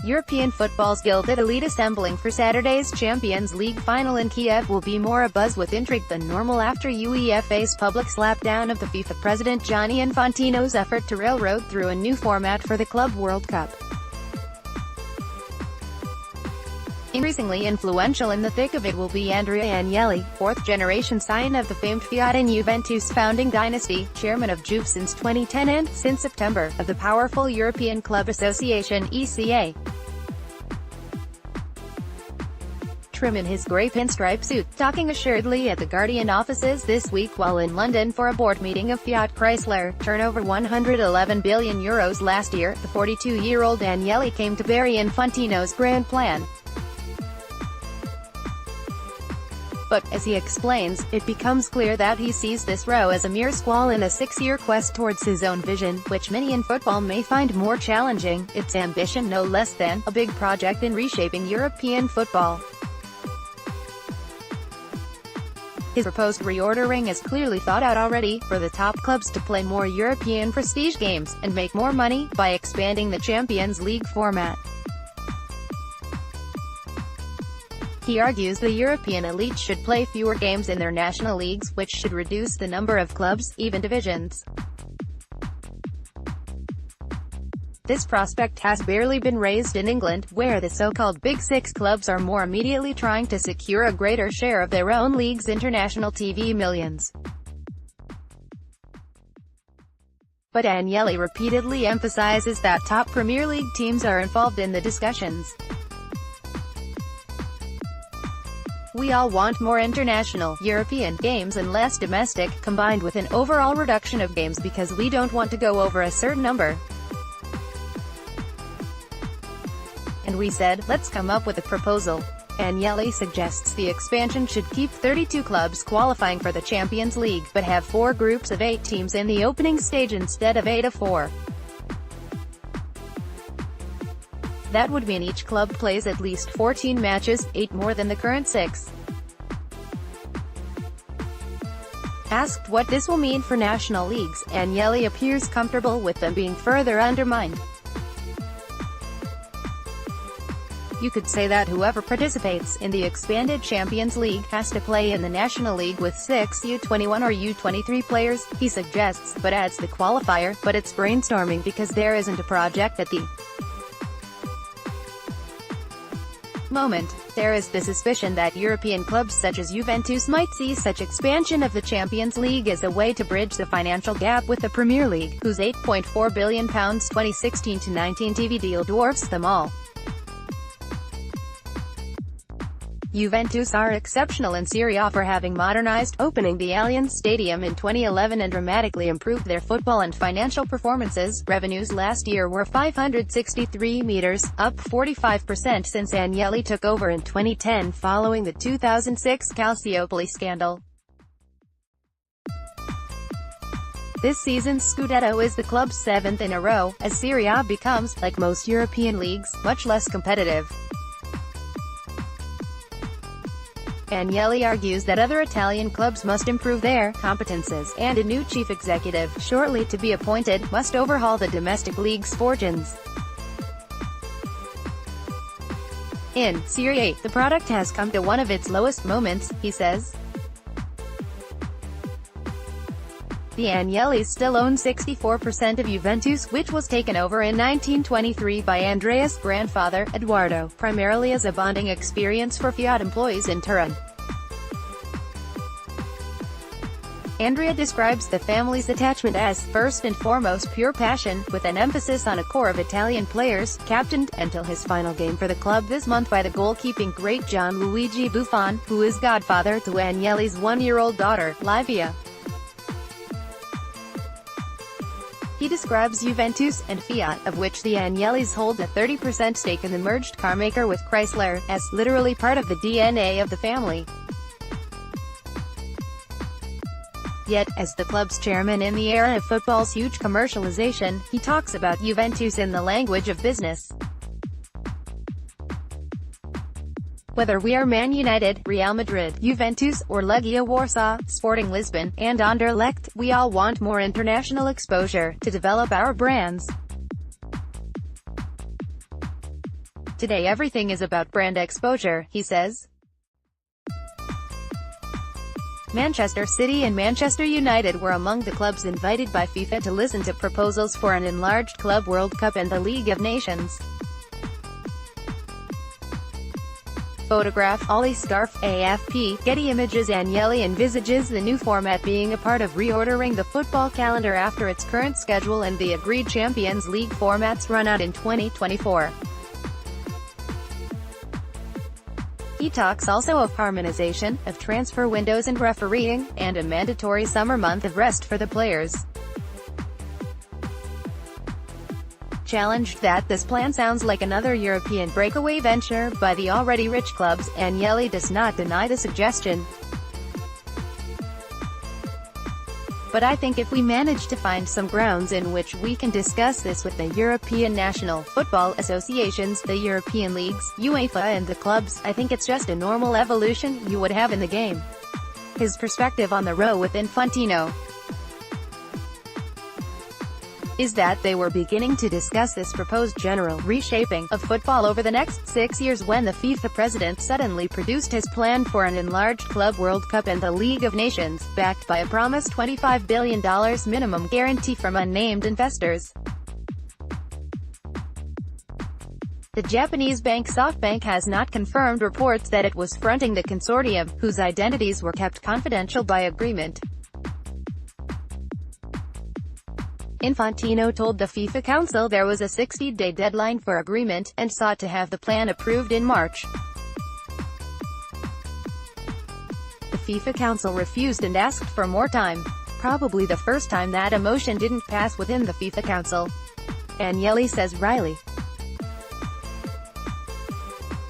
European football's gilded elite assembling for Saturday's Champions League final in Kiev will be more abuzz with intrigue than normal after UEFA's public slapdown of the FIFA president Gianni Infantino's effort to railroad through a new format for the Club World Cup. Increasingly influential in the thick of it will be Andrea Agnelli, fourth-generation scion of the famed Fiat and Juventus-founding dynasty, chairman of Juve since 2010 and, since September, of the powerful European Club Association (ECA). Trim in his grey pinstripe suit, talking assuredly at the Guardian offices this week while in London for a board meeting of Fiat Chrysler, turnover €111 billion last year, the 42-year-old Agnelli came to bury Infantino's grand plan. But, as he explains, it becomes clear that he sees this row as a mere squall in a 6-year quest towards his own vision, which many in football may find more challenging, its ambition no less than a big project in reshaping European football. His proposed reordering is clearly thought out already, for the top clubs to play more European prestige games, and make more money, by expanding the Champions League format. He argues the European elite should play fewer games in their national leagues, which should reduce the number of clubs, even divisions. This prospect has barely been raised in England, where the so-called Big Six clubs are more immediately trying to secure a greater share of their own league's international TV millions. But Agnelli repeatedly emphasizes that top Premier League teams are involved in the discussions. "We all want more international, European games and less domestic, combined with an overall reduction of games because we don't want to go over a certain number. And we said, let's come up with a proposal." Agnelli suggests the expansion should keep 32 clubs qualifying for the Champions League, but have 4 groups of 8 teams in the opening stage instead of 8 of 4. That would mean each club plays at least 14 matches, 8 more than the current 6. Asked what this will mean for national leagues, Agnelli appears comfortable with them being further undermined. "You could say that whoever participates in the expanded Champions League has to play in the National League with 6 U21 or U23 players," he suggests, but adds the qualifier, "But it's brainstorming because there isn't a project at the moment." There is the suspicion that European clubs such as Juventus might see such expansion of the Champions League as a way to bridge the financial gap with the Premier League, whose £8.4 billion 2016-19 TV deal dwarfs them all. Juventus are exceptional in Serie A for having modernized, opening the Allianz Stadium in 2011 and dramatically improved their football and financial performances. Revenues last year were €563 million, up 45% since Agnelli took over in 2010 following the 2006 Calciopoli scandal. This season's Scudetto is the club's 7th in a row, as Serie A becomes, like most European leagues, much less competitive. Agnelli argues that other Italian clubs must improve their competences, and a new chief executive, shortly to be appointed, must overhaul the domestic league's fortunes. In Serie A, the product has come to one of its lowest moments, he says. The Agnellis still own 64% of Juventus, which was taken over in 1923 by Andrea's grandfather, Edoardo, primarily as a bonding experience for Fiat employees in Turin. Andrea describes the family's attachment as, first and foremost, pure passion, with an emphasis on a core of Italian players, captained, until his final game for the club this month by the goalkeeping great Gianluigi Buffon, who is godfather to Agnelli's 1-year-old daughter, Livia. He describes Juventus and Fiat, of which the Agnellis hold a 30% stake in the merged carmaker with Chrysler, as literally part of the DNA of the family. Yet, as the club's chairman in the era of football's huge commercialization, he talks about Juventus in the language of business. Whether we are Man United, Real Madrid, Juventus, or Legia Warsaw, Sporting Lisbon, and Anderlecht, we all want more international exposure, to develop our brands. Today everything is about brand exposure, he says. Manchester City and Manchester United were among the clubs invited by FIFA to listen to proposals for an enlarged Club World Cup and the League of Nations. Photograph, Ollie Scarf, AFP, Getty Images. Agnelli envisages the new format being a part of reordering the football calendar after its current schedule and the agreed Champions League formats run out in 2024. He talks also of harmonization, of transfer windows and refereeing, and a mandatory summer month of rest for the players. Challenged that this plan sounds like another European breakaway venture by the already rich clubs, Agnelli does not deny the suggestion. But I think if we manage to find some grounds in which we can discuss this with the European national football associations, the European leagues, UEFA and the clubs, I think it's just a normal evolution you would have in the game. His perspective on the row with Infantino is that they were beginning to discuss this proposed general reshaping of football over the next 6 years when the FIFA president suddenly produced his plan for an enlarged Club World Cup and the League of Nations, backed by a promised $25 billion minimum guarantee from unnamed investors. The Japanese bank SoftBank has not confirmed reports that it was fronting the consortium, whose identities were kept confidential by agreement. Infantino told the FIFA Council there was a 60-day deadline for agreement, and sought to have the plan approved in March. The FIFA Council refused and asked for more time. Probably the first time that a motion didn't pass within the FIFA Council. Agnelli says wryly.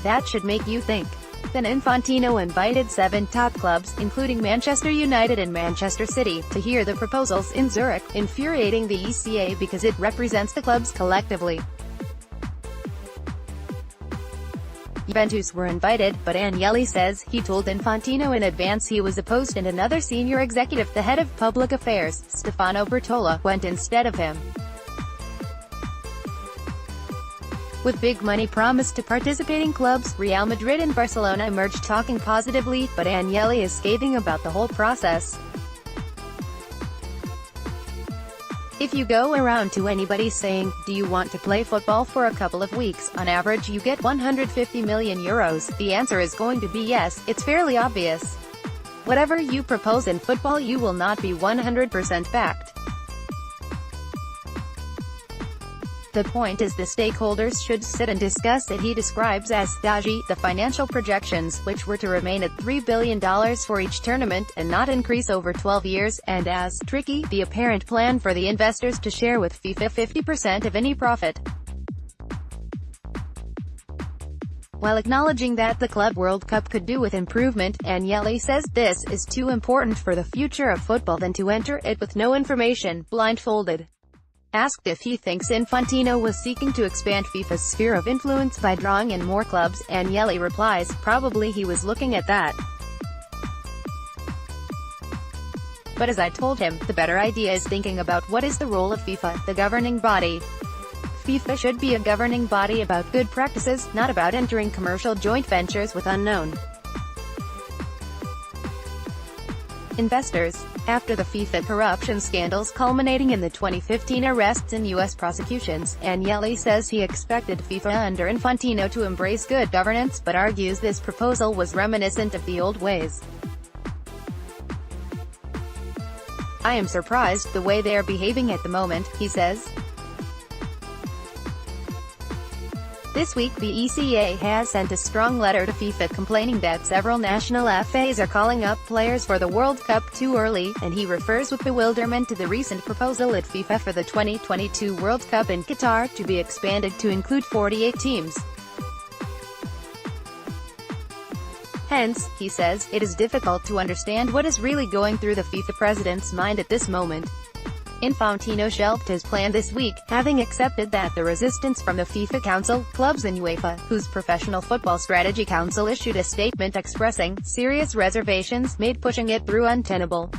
That should make you think. Then Infantino invited 7 top clubs, including Manchester United and Manchester City, to hear the proposals in Zurich, infuriating the ECA because it represents the clubs collectively. Juventus were invited, but Agnelli says he told Infantino in advance he was opposed, and another senior executive, the head of public affairs, Stefano Bertola, went instead of him. With big money promised to participating clubs, Real Madrid and Barcelona emerged talking positively, but Agnelli is scathing about the whole process. If you go around to anybody saying, "Do you want to play football for a couple of weeks, on average you get €150 million, the answer is going to be yes. It's fairly obvious. Whatever you propose in football you will not be 100% backed. The point is the stakeholders should sit and discuss it." He describes as dodgy the financial projections, which were to remain at $3 billion for each tournament, and not increase over 12 years, and as tricky the apparent plan for the investors to share with FIFA 50% of any profit. While acknowledging that the Club World Cup could do with improvement, Agnelli says this is too important for the future of football than to enter it with no information, blindfolded. Asked if he thinks Infantino was seeking to expand FIFA's sphere of influence by drawing in more clubs, Agnelli replies, probably he was looking at that. But as I told him, the better idea is thinking about what is the role of FIFA, the governing body. FIFA should be a governing body about good practices, not about entering commercial joint ventures with unknown investors. After the FIFA corruption scandals culminating in the 2015 arrests and U.S. prosecutions, Agnelli says he expected FIFA under Infantino to embrace good governance, but argues this proposal was reminiscent of the old ways. "I am surprised the way they are behaving at the moment," he says. This week the ECA has sent a strong letter to FIFA complaining that several national FAs are calling up players for the World Cup too early, and he refers with bewilderment to the recent proposal at FIFA for the 2022 World Cup in Qatar to be expanded to include 48 teams. Hence, he says, it is difficult to understand what is really going through the FIFA president's mind at this moment. Infantino shelved his plan this week, having accepted that the resistance from the FIFA Council, clubs and UEFA, whose Professional Football Strategy Council issued a statement expressing serious reservations, made pushing it through untenable.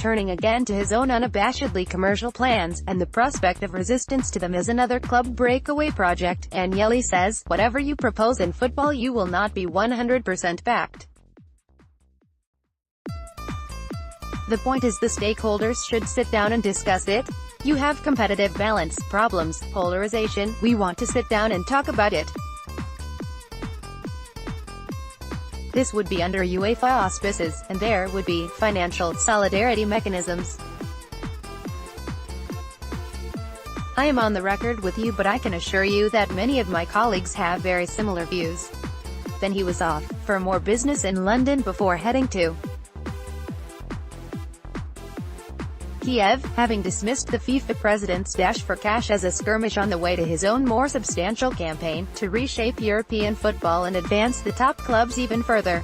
returning again to his own unabashedly commercial plans, and the prospect of resistance to them is another club breakaway project. Agnelli says, "Whatever you propose in football you will not be 100% backed. The point is the stakeholders should sit down and discuss it. You have competitive balance, problems, polarization, we want to sit down and talk about it. This would be under UEFA auspices, and there would be financial solidarity mechanisms. I am on the record with you, but I can assure you that many of my colleagues have very similar views." Then he was off for more business in London before heading to Kiev, having dismissed the FIFA president's dash for cash as a skirmish on the way to his own more substantial campaign to reshape European football and advance the top clubs even further.